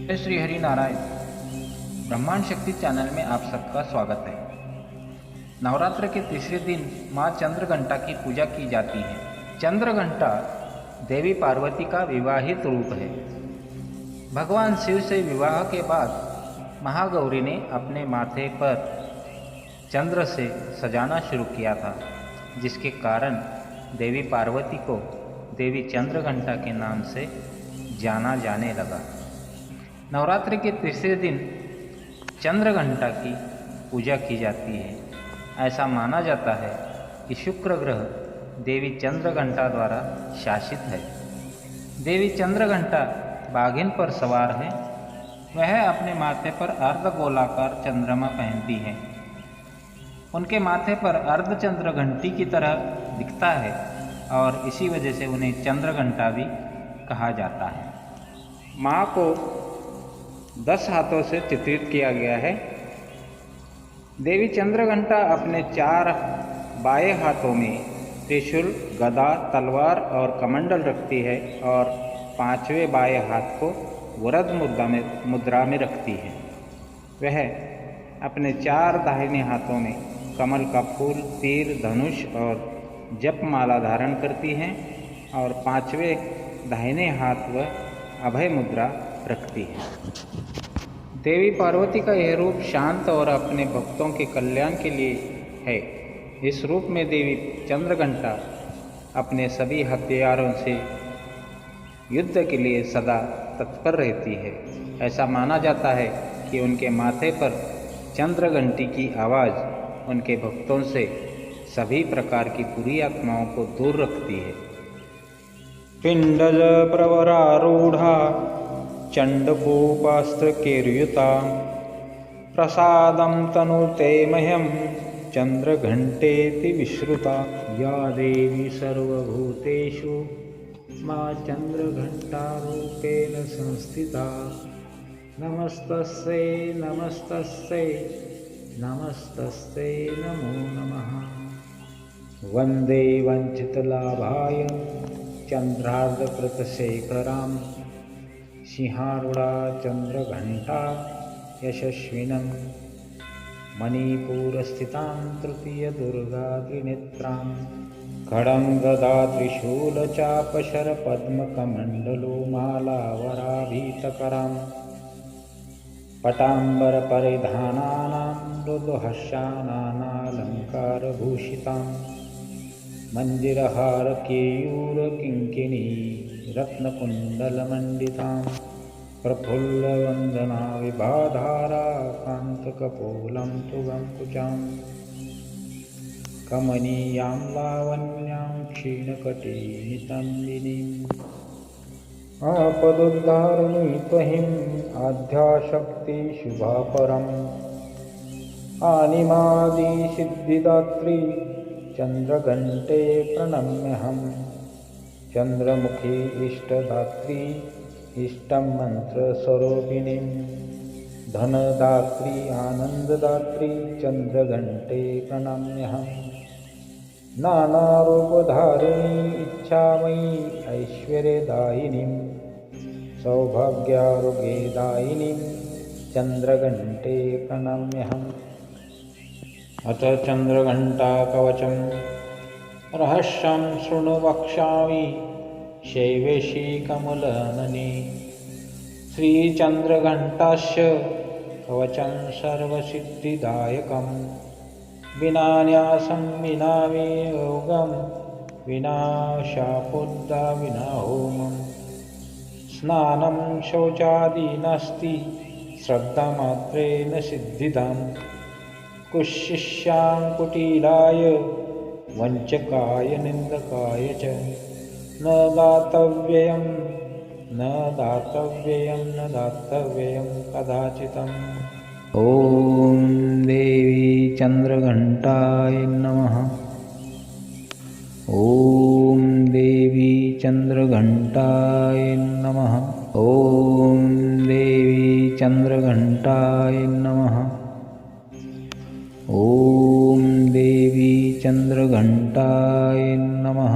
जय श्री हरि नारायण। ब्रह्मांड शक्ति चैनल में आप सबका स्वागत है। नवरात्र के तीसरे दिन माँ चंद्रघंटा की पूजा की जाती है। चंद्रघंटा देवी पार्वती का विवाहित रूप है। भगवान शिव से विवाह के बाद महागौरी ने अपने माथे पर चंद्र से सजाना शुरू किया था, जिसके कारण देवी पार्वती को देवी चंद्रघंटा के नाम से जाना जाने लगा। नवरात्रि के तीसरे दिन चंद्रघंटा की पूजा की जाती है। ऐसा माना जाता है कि शुक्र ग्रह देवी चंद्रघंटा द्वारा शासित है। देवी चंद्रघंटा बाघिन पर सवार है। वह अपने माथे पर अर्धगोलाकार चंद्रमा पहनती है। उनके माथे पर अर्धचंद्र घंटी की तरह दिखता है और इसी वजह से उन्हें चंद्रघंटा भी कहा जाता है। माँ को 10 हाथों से चित्रित किया गया है। देवी चंद्रघंटा अपने 4 बाएं हाथों में त्रिशूल, गदा, तलवार और कमंडल रखती है और 5वें बाएं हाथ को वरद मुद्रा में रखती है। वह अपने 4 दाहिने हाथों में कमल का फूल, तीर, धनुष और जपमाला धारण करती हैं और 5वें दाहिने हाथ वह अभय मुद्रा रखती है। देवी पार्वती का यह रूप शांत और अपने भक्तों के कल्याण के लिए है। इस रूप में देवी चंद्रघंटा अपने सभी हथियारों से युद्ध के लिए सदा तत्पर रहती है। ऐसा माना जाता है कि उनके माथे पर चंद्रघंटी की आवाज़ उनके भक्तों से सभी प्रकार की बुरी आत्माओं को दूर रखती है। पिंडज प्रवरारूढ़ा चंडकोपास्त्रकेर्युता प्रसादं तनुते मह्यं चंद्रघंटेति विश्रुता। या देवी सर्वभूतेषु मां चंद्रघंटारूपेण संस्थिता। नमस्तस्यै नमस्तस्यै नमस्तस्यै नमो नमः। वंदे वंचितलाभाय चंद्रार्धकृतशेखरां सिंहारूढ़ा चंद्रघंटा यशस्विनं मणिपुरस्थितां तृतीयदुर्गा त्रिनेत्रां। खड्गं गदा त्रिशूलचापशरपद्मकमण्डलो मालावराभीतकरां। पटाम्बरपरिधानानां मृदुहस्यानालङ्कारभूषितां। मञ्जिरहारकेयूरकिङ्किणी रत्नकुण्डलमण्डितां। प्रफुल्लवन्दना विभाधारा कान्तकपोलं तुगङ्कुचां। कमनीयां लावण्यां क्षीणकटिनितम्बिनीम्। आपदुद्धारिणी त्वहिम् आद्याशक्ति शुभापरम्। आनिमादिसिद्धिदात्री चंद्रघंटे प्रणम्यहम्। चंद्रमुखी इष्टदात्री इष्टं मंत्रस्वरूपिणीं। धनदात्री आनंददात्री चंद्रघंटे प्रणम्यहम्। नानारूपधारिणी इच्छामयी ऐश्वर्यदायिनीं। सौभाग्यारोग्यदायिनीं चंद्रघंटे प्रणम्यहम्। अथ चंद्रघंटा कवचं रहस्यं शृणु वक्ष्यामि शैवेशी कमलनने। श्रीचंद्रघंटास्य कवचं सर्वसिद्धिदायकं। विना न्यासं विना वियोगं विना शापोद्धा विना होमं। स्नानं शौचादि नास्ति श्रद्धामात्रेण सिद्धिदाम्। कुशिष्यां कुटिलाय वंचकाय निंदकाय च न दातव्यं न दातव्यं न दातव्यं कदाचितम्। ॐ देवी चंद्रघंटाय नमः। ॐ देवी चंद्रघंटाय नमः। ॐ देवी चंद्रघंटाय नमः। ॐ देवी चंद्रघंटाय नमः।